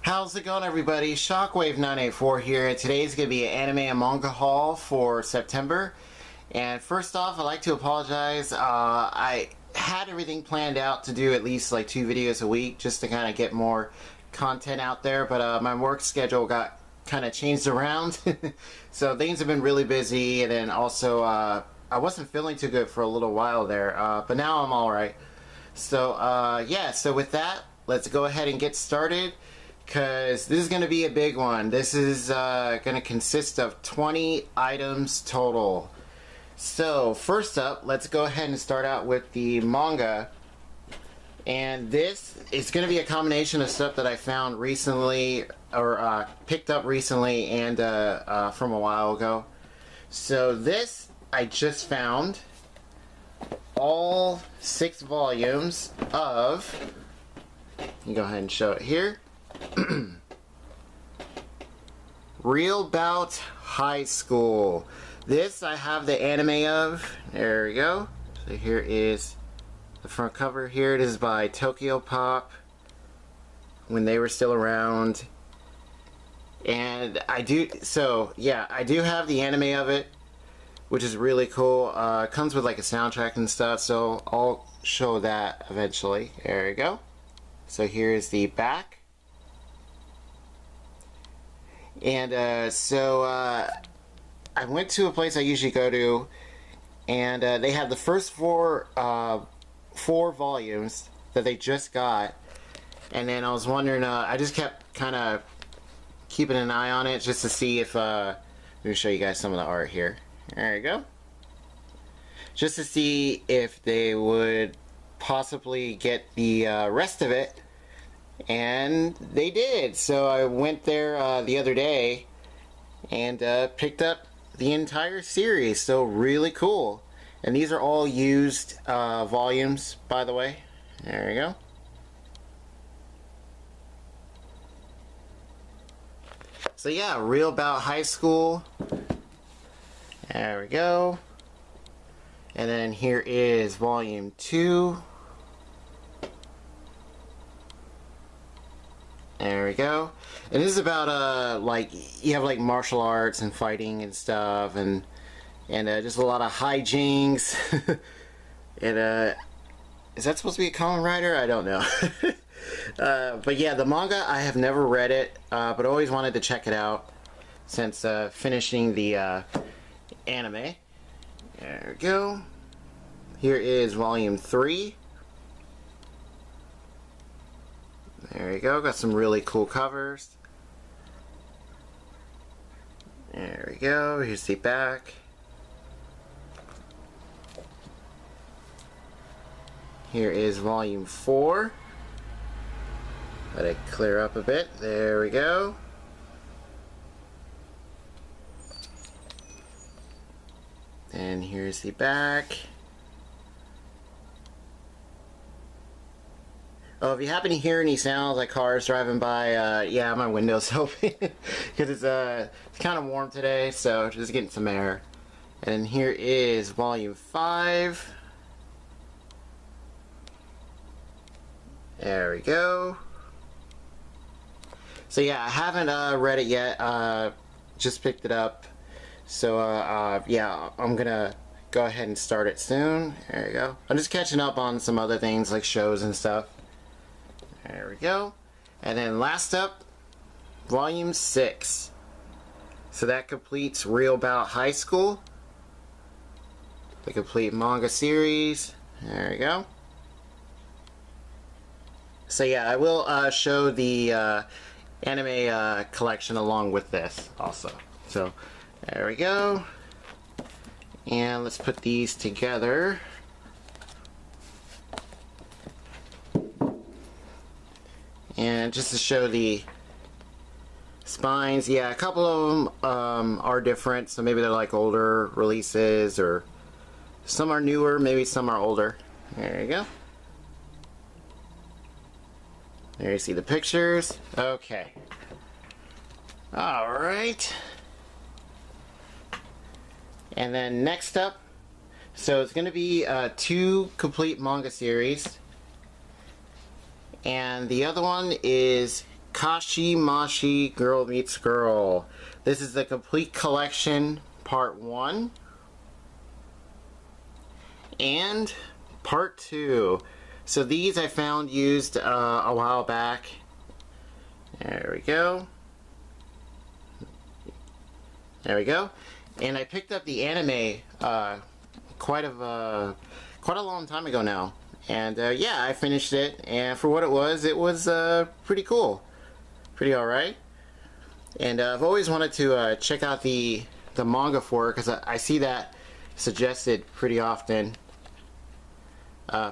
How's it going, everybody? Shockwave984 here. Today's going to be an anime and manga haul for September. And first off, I'd like to apologize. I had everything planned out to do at least like 2 videos a week just to kind of get more content out there. But my work schedule got kind of changed around. So things have been really busy. And then also, I wasn't feeling too good for a little while there. But now I'm alright. So, yeah. So with that, let's go ahead and get started. Because this is going to be a big one. This is going to consist of 20 items total. So first up, let's go ahead and start out with the manga. And this is going to be a combination of stuff that I found recently, or picked up recently and from a while ago. So this I just found all 6 volumes of, you go ahead and show it here. Real Bout High School. This I have the anime of. There we go. So here is the front cover. Here it is by Tokyo Pop when they were still around. And I do, so yeah, I do have the anime of it, which is really cool. It comes with like a soundtrack and stuff, so I'll show that eventually. There we go. So here is the back. And I went to a place I usually go to, and they had the first 4 volumes that they just got. And then I was wondering, I just kept kind of keeping an eye on it just to see if, let me show you guys some of the art here. There you go. Just to see if they would possibly get the rest of it. And they did. So I went there the other day and picked up the entire series. So really cool. And these are all used volumes, by the way. There we go. So yeah, Real Bout High School. There we go. And then here is volume 2. There we go. And this is about like you have like martial arts and fighting and stuff, and just a lot of hijinks. And is that supposed to be a Kamen Rider? I don't know. But yeah, the manga, I have never read it, but always wanted to check it out since finishing the anime. There we go. Here is volume 3. There we go, got some really cool covers. There we go, here's the back. Here is volume 4. Let it clear up a bit. There we go. And here's the back. Oh, if you happen to hear any sounds like cars driving by, yeah, my window's open because it's kind of warm today, so just getting some air. And here is volume 5. There we go. So yeah, I haven't read it yet. Just picked it up. So yeah, I'm gonna go ahead and start it soon. There you go. I'm just catching up on some other things like shows and stuff. There we go. And then last up, volume 6. So that completes Real Bout High School. The complete manga series. There we go. So yeah, I will show the anime collection along with this also. So there we go. And let's put these together. And just to show the spines, yeah, a couple of them are different, so maybe they're like older releases, or some are newer, maybe some are older. There you go. There you see the pictures. Okay. Alright. And then next up, so it's going to be 2 complete manga series. And the other one is Kashimashi Girl Meets Girl. This is the complete collection, part 1 and part 2. So these I found used a while back. There we go. There we go. And I picked up the anime quite a long time ago now. And yeah, I finished it, and for what it was pretty cool. Pretty alright. And I've always wanted to check out the manga for it, because I see that suggested pretty often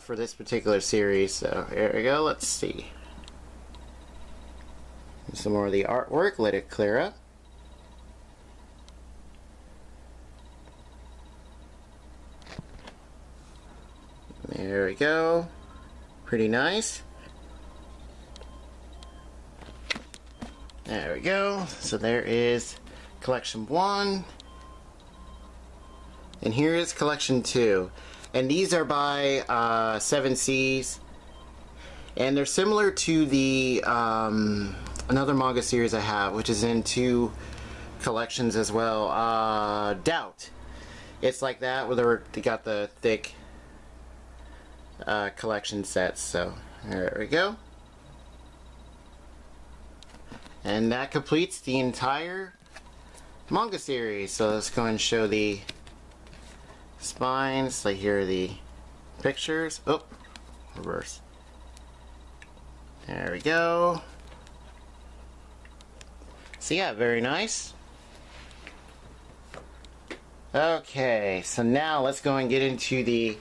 for this particular series. So here we go, let's see. Some more of the artwork, let it clear up. There we go. Pretty nice. There we go. So there is collection 1. And here is collection 2. And these are by 7 Seas. And they're similar to the another manga series I have, which is in 2 collections as well. Doubt. It's like that, where they got the thick collection sets. So there we go. And that completes the entire manga series. So let's go and show the spines. Like, here are the pictures. Oh, reverse. There we go. So yeah, very nice. Okay, so now let's go and get into the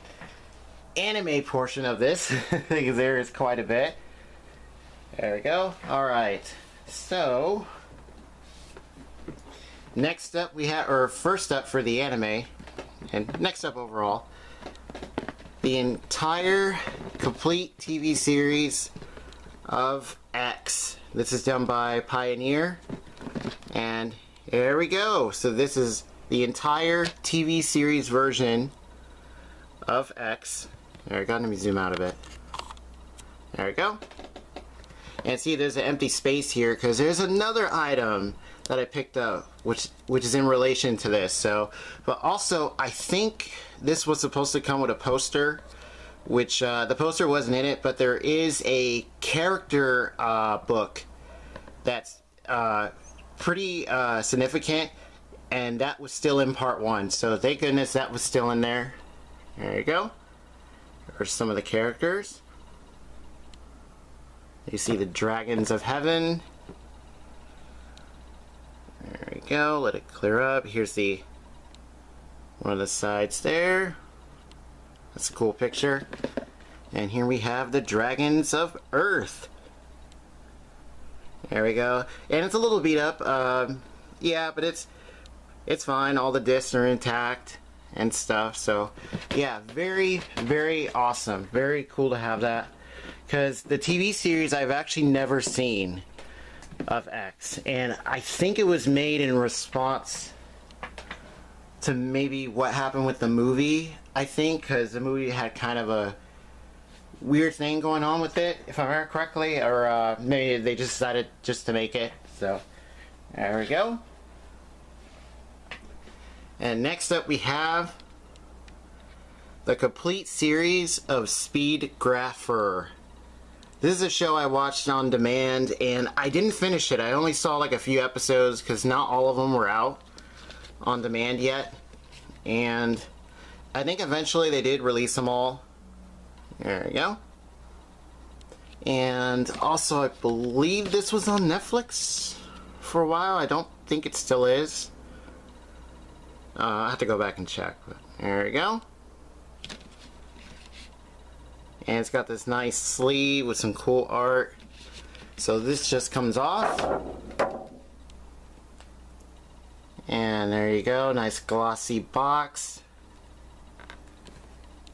anime portion of this, because there is quite a bit. There we go. Alright, so next up we have, or first up for the anime, and next up overall, the entire complete TV series of X. This is done by Pioneer, and there we go. So this is the entire TV series version of X. There we go, let me zoom out a bit. There we go. And see, there's an empty space here because there's another item that I picked up, which is in relation to this. So, but also I think this was supposed to come with a poster, which the poster wasn't in it, but there is a character book that's pretty significant, and that was still in part 1. So thank goodness that was still in there. There you go. There's some of the characters. You see the Dragons of Heaven. There we go. Let it clear up. Here's the one of the sides there. That's a cool picture. And here we have the Dragons of Earth. There we go. And it's a little beat up. Yeah, but it's fine. All the discs are intact and stuff. So yeah, very, very awesome. Very cool to have that, because the TV series I've actually never seen of X, and I think it was made in response to maybe what happened with the movie, I think, because the movie had kind of a weird thing going on with it, if I remember correctly, or maybe they just decided just to make it. So there we go. And next up we have the complete series of Speed Grapher. This is a show I watched on demand, and I didn't finish it. I only saw like a few episodes because not all of them were out on demand yet. And I think eventually they did release them all. There we go. And also I believe this was on Netflix for a while. I don't think it still is. I have to go back and check. But there we go. And it's got this nice sleeve with some cool art. So this just comes off. And there you go, nice glossy box.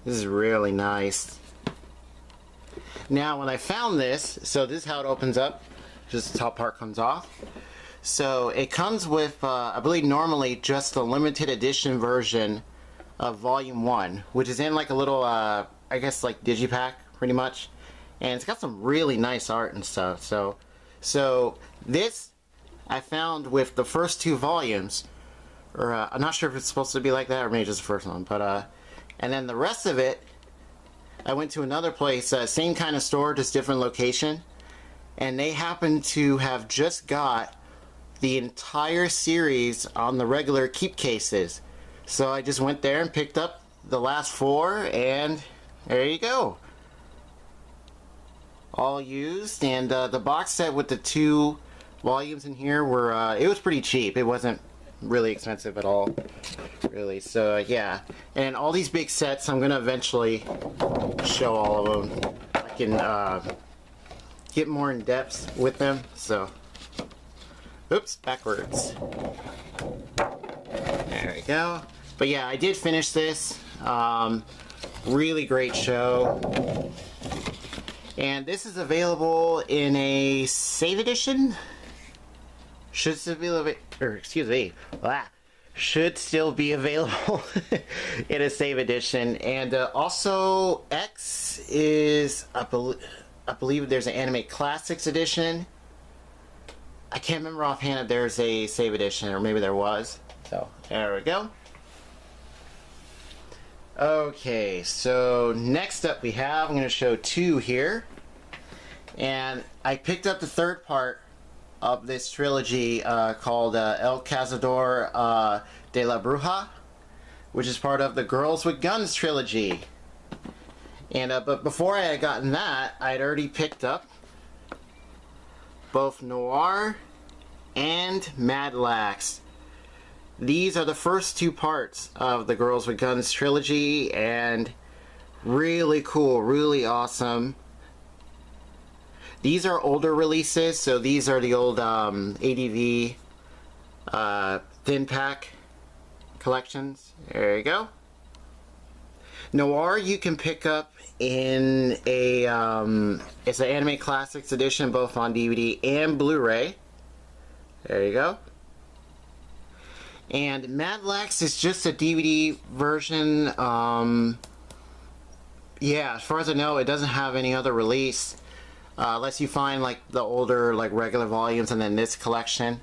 This is really nice. Now when I found this, so this is how it opens up. Just the top part comes off. So it comes with, I believe normally just the limited edition version of Volume 1, which is in like a little, I guess like digipack pretty much, and it's got some really nice art and stuff. So So this I found with the first 2 volumes, or I'm not sure if it's supposed to be like that or maybe just the first one, but and then the rest of it, I went to another place, same kind of store, just different location, and they happened to have just got the entire series on the regular keep cases. So I just went there and picked up the last 4, and there you go. All used, and the box set with the 2 volumes in here were, it was pretty cheap. It wasn't really expensive at all, really. So yeah, and all these big sets, I'm gonna eventually show all of them. I can get more in depth with them. So, oops, backwards. There we go. But yeah, I did finish this. Really great show. And this is available in a Save Edition. Should still be should still be available in a Save Edition. And also X is, I believe there's an Anime Classics Edition. I can't remember offhand if there's a Save Edition, or maybe there was. So there we go. Okay, so next up we have, I'm going to show 2 here. And I picked up the 3rd part of this trilogy called El Cazador de la Bruja, which is part of the Girls with Guns trilogy. And but before I had gotten that, I had already picked up both Noir and Mad Lax. These are the first 2 parts of the Girls with Guns trilogy, and really cool, really awesome. These are older releases, so these are the old ADV thin pack collections. There you go. Noir you can pick up in a it's an Anime Classics edition, both on DVD and Blu-ray. There you go. And Mad Lax is just a DVD version. Yeah, as far as I know, it doesn't have any other release. Unless you find like the older, like regular volumes, and then this collection.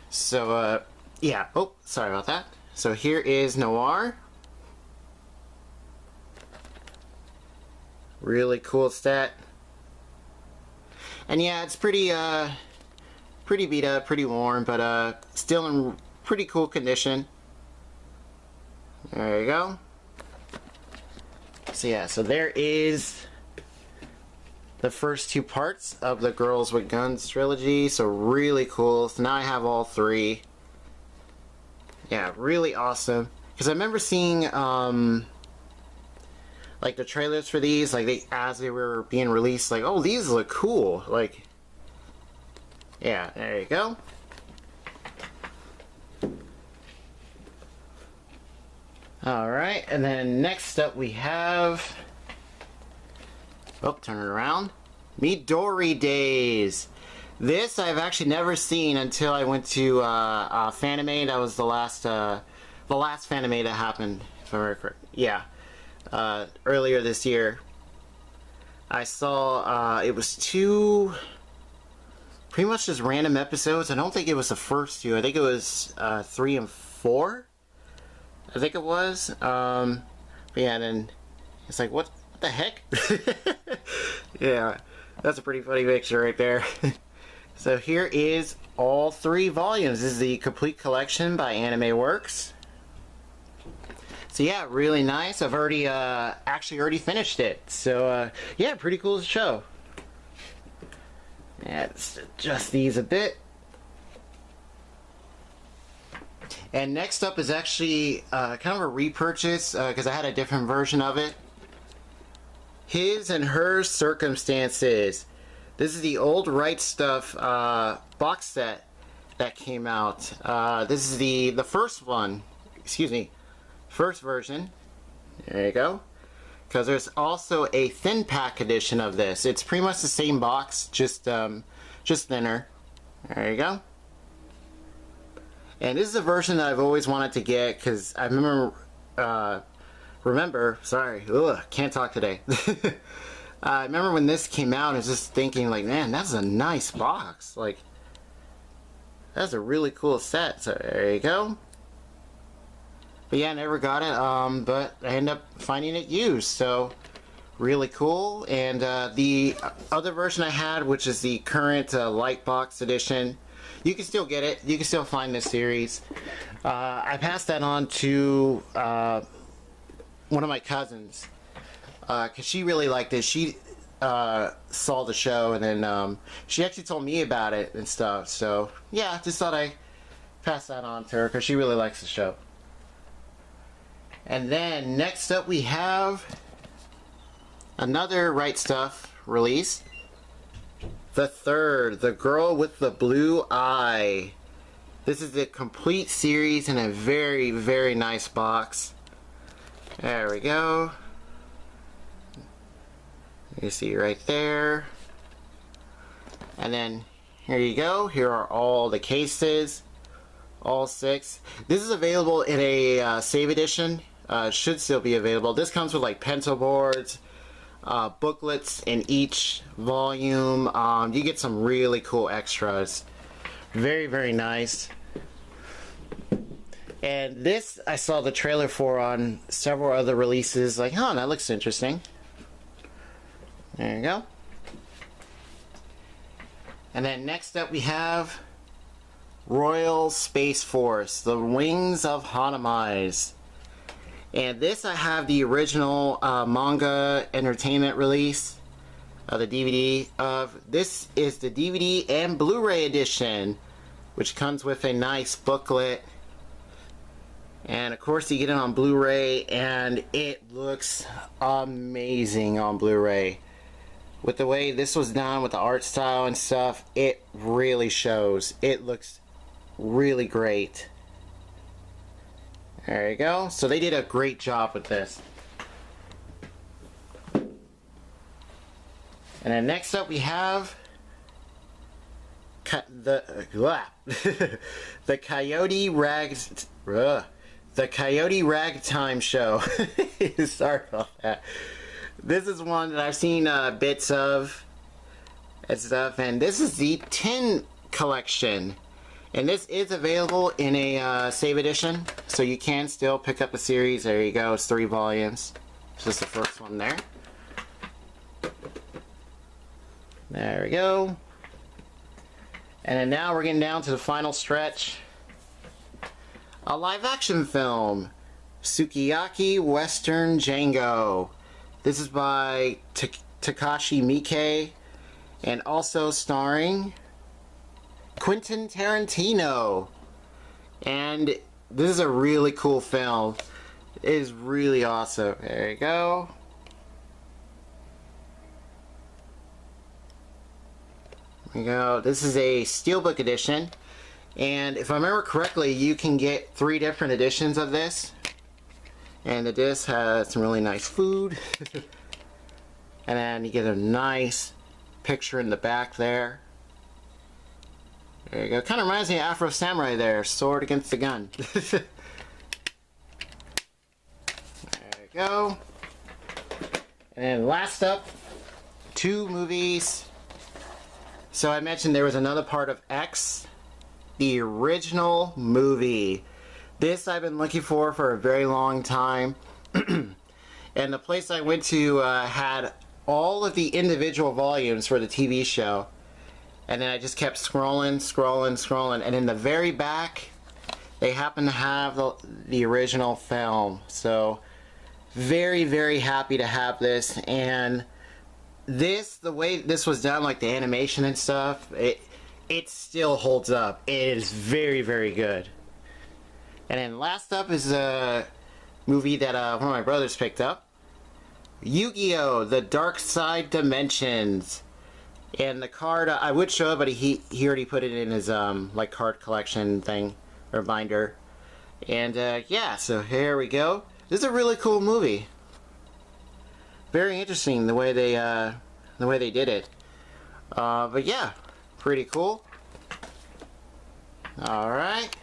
So yeah. Oh, sorry about that. So here is Noir. Really cool stat. And yeah, it's pretty pretty beat up, pretty worn, but still in pretty cool condition. There you go. So yeah, so there is the first 2 parts of the Girls with Guns trilogy. So really cool. So now I have all 3. Yeah, really awesome. Because I remember seeing like the trailers for these, like as they were being released, like, oh, these look cool. Like, yeah, there you go. Alright, and then next up we have, oh, turn it around, Midori Days. This I've actually never seen until I went to Fanime. That was the last Fanime that happened, if I remember correctly. Yeah, earlier this year. I saw it was 2 pretty much just random episodes. I don't think it was the first 2. I think it was 3 and 4. I think it was. But yeah, then it's like, what the heck? Yeah, that's a pretty funny picture right there. So here is all 3 volumes. This is the complete collection by Anime Works. So yeah, really nice. I've already actually already finished it. So yeah, pretty cool show. Yeah, let's adjust these a bit. And next up is actually kind of a repurchase because I had a different version of it. His and Her Circumstances. This is the old Right Stuff box set that came out. This is the first one. Excuse me, first version. There you go. Because there's also a thin pack edition of this. It's pretty much the same box, just thinner. There you go. And this is a version that I've always wanted to get because I remember, sorry, ugh, can't talk today. I remember when this came out, I was just thinking like, man, that's a nice box. Like, that's a really cool set. So there you go. But yeah, I never got it, but I ended up finding it used, so really cool. And the other version I had, which is the current light box edition, you can still get it. You can still find this series. I passed that on to one of my cousins, because she really liked it. She saw the show, and then she actually told me about it and stuff. So yeah, just thought I'd pass that on to her, because she really likes the show. And then next up we have another Right Stuff release. The Third, The Girl with the Blue Eye. This is the complete series in a very, very nice box. There we go. You see right there. And then here you go. Here are all the cases. All 6. This is available in a save edition. Should still be available. This comes with like pencil boards, booklets in each volume. You get some really cool extras. Very, very nice. And this I saw the trailer for on several other releases. Like, oh, that looks interesting. There you go. And then next up we have Royal Space Force, The Wings of Hanamais. And this I have the original Manga Entertainment release of the DVD of. This is the DVD and Blu-ray edition, which comes with a nice booklet. And of course you get it on Blu-ray, and it looks amazing on Blu-ray. With the way this was done, with the art style and stuff, it really shows. It looks really great. There you go. So they did a great job with this. And then next up we have the Coyote Ragtime Show. Sorry about that. This is one that I've seen bits of and stuff, and this is the Tin Collection. And this is available in a save edition, so you can still pick up the series. There you go, it's 3 volumes. It's just the first one there. There we go. And then now we're getting down to the final stretch. A live action film, Sukiyaki Western Django. This is by Takashi Miike, and also starring Quentin Tarantino. And this is a really cool film. It is really awesome. There you go. There you go. This is a steelbook edition. And if I remember correctly, you can get 3 different editions of this. And the disc has some really nice food. And then you get a nice picture in the back there. There you go. Kind of reminds me of Afro Samurai there. Sword against the gun. There you go. And then last up, 2 movies. So I mentioned there was another part of X. The original movie. This I've been looking for a very long time. And the place I went to had all of the individual volumes for the TV show. And then I just kept scrolling. And in the very back, they happen to have the original film. So, very, very happy to have this. And this, the way this was done, like the animation and stuff, it still holds up. It is very, very good. And then last up is a movie that one of my brothers picked up. Yu-Gi-Oh! The Dark Side Dimensions. And the card, I would show it, but he already put it in his like card collection thing, or binder. And yeah, so here we go. This is a really cool movie. Very interesting the way they did it. But yeah, pretty cool. Alright.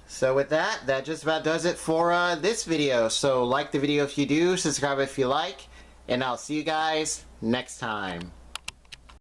So with that, that just about does it for this video. So like the video if you do, subscribe if you like, and I'll see you guys next time.